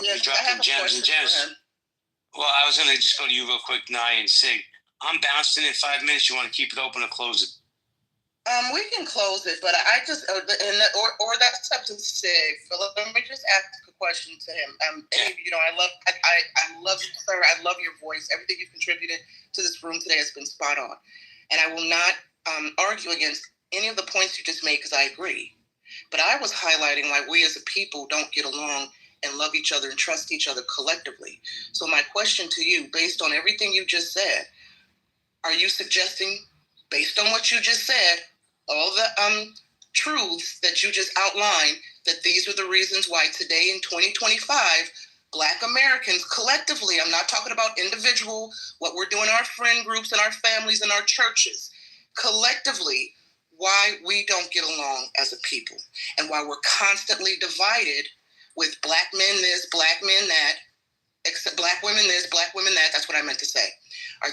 Yes, I have a question for him. Well, I was going to just go to you real quick, Nye and Sig. I'm bouncing in 5 minutes. You want to keep it open or close it? We can close it, but I just or that's up to Sig. So let me just ask a question to him. You know, I love you, sir. I love your voice. Everything you've contributed to this room today has been spot on, and I will not argue against any of the points you just made because I agree. But I was highlighting why we as a people don't get along and love each other and trust each other collectively. So my question to you, based on everything you just said, are you suggesting, based on what you just said, all the truths that you just outlined, that these are the reasons why today in 2025, Black Americans collectively, I'm not talking about individual, what we're doing in our friend groups and our families and our churches, collectively, why we don't get along as a people and why we're constantly divided with Black men this, Black men that, except Black women this, Black women that. That's what I meant to say.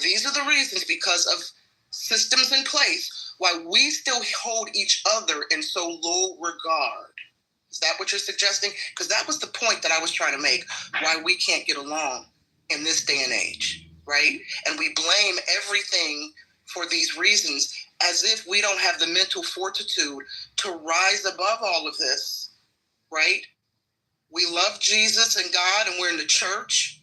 These are the reasons, because of systems in place, why we still hold each other in so low regard. Is that what you're suggesting? Because that was the point that I was trying to make, why we can't get along in this day and age, right? And we blame everything for these reasons as if we don't have the mental fortitude to rise above all of this, right? We love Jesus and God, and we're in the church.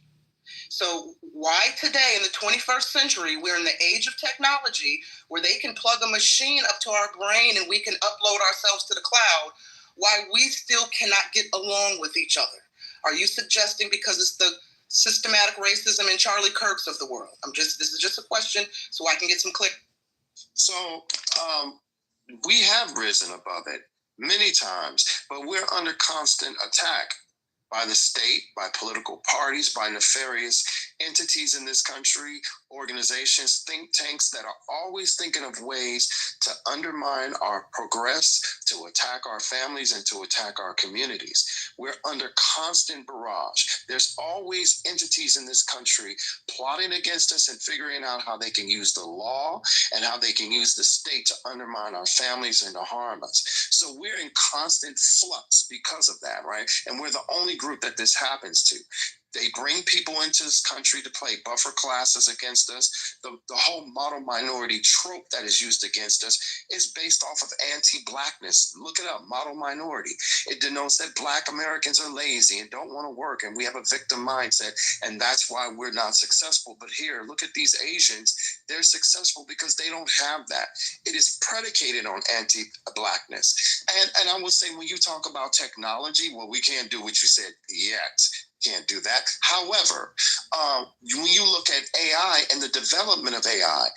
So why today in the 21st century, we're in the age of technology where they can plug a machine up to our brain and we can upload ourselves to the cloud, why we still cannot get along with each other? Are you suggesting because it's the systematic racism and Charlie Kirks of the world? This is just a question so I can get some click. So we have risen above it many times, but we're under constant attack by the state, by political parties, by nefarious entities in this country, organizations, think tanks that are always thinking of ways to undermine our progress, to attack our families, and to attack our communities. We're under constant barrage. There's always entities in this country plotting against us and figuring out how they can use the law and how they can use the state to undermine our families and to harm us. So we're in constant flux because of that, right? And we're the only group that this happens to. They bring people into this country to play buffer classes against us. The whole model minority trope that is used against us is based off of anti-Blackness. Look it up, model minority. It denotes that Black Americans are lazy and don't want to work, and we have a victim mindset, and that's why we're not successful. But here, look at these Asians. They're successful because they don't have that. It is predicated on anti-Blackness. And I will say, when you talk about technology, well, we can't do what you said yet. Can't do that. However, when you look at AI and the development of AI,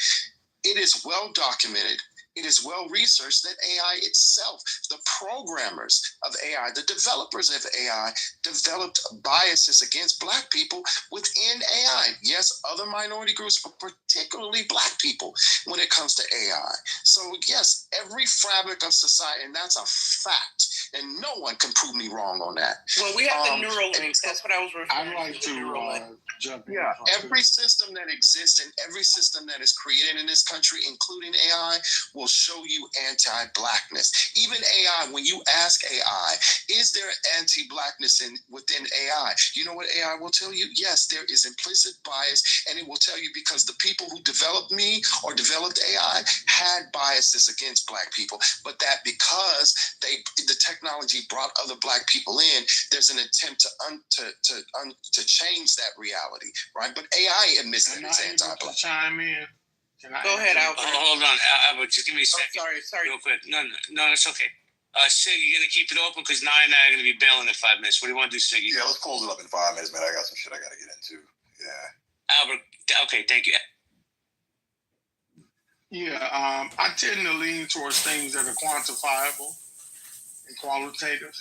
it is well documented. It is well researched that AI itself, the programmers of AI, the developers of AI, developed biases against Black people within AI. Yes, other minority groups, but particularly Black people when it comes to AI. So yes, every fabric of society, and that's a fact. And no one can prove me wrong on that. Well, we have the neural links. That's what I was referring to. I'd like to jump in. Yeah, every system that exists and every system that is created in this country, including AI, will show you anti-Blackness. Even AI, when you ask AI, is there anti-Blackness within AI? You know what AI will tell you? Yes, there is implicit bias, and it will tell you because the people who developed me or developed AI had biases against Black people, but that because the technology brought other Black people in, there's an attempt to change that reality, right? But AI admits that it's anti-Black. Chime in. Go ahead, Albert. Hold on, Albert. Just give me a second. Sorry. Real quick. No, it's okay. Siggy, you're going to keep it open because Nye and I are going to be bailing in 5 minutes. What do you want to do, Siggy? Yeah, let's close it up in 5 minutes, man. I got some shit I got to get into. Yeah. Albert, okay, thank you. Yeah, I tend to lean towards things that are quantifiable and qualitative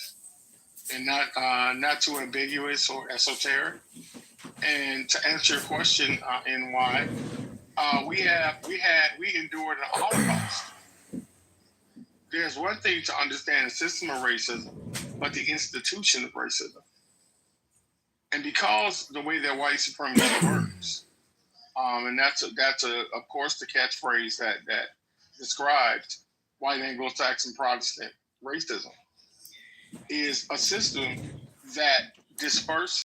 and not too ambiguous or esoteric. And to answer your question in why, we endured a Holocaust. There's one thing to understand the system of racism, but the institution of racism. And because the way that white supremacy works, and that's of course the catchphrase that describes white Anglo-Saxon Protestant racism, is a system that disperses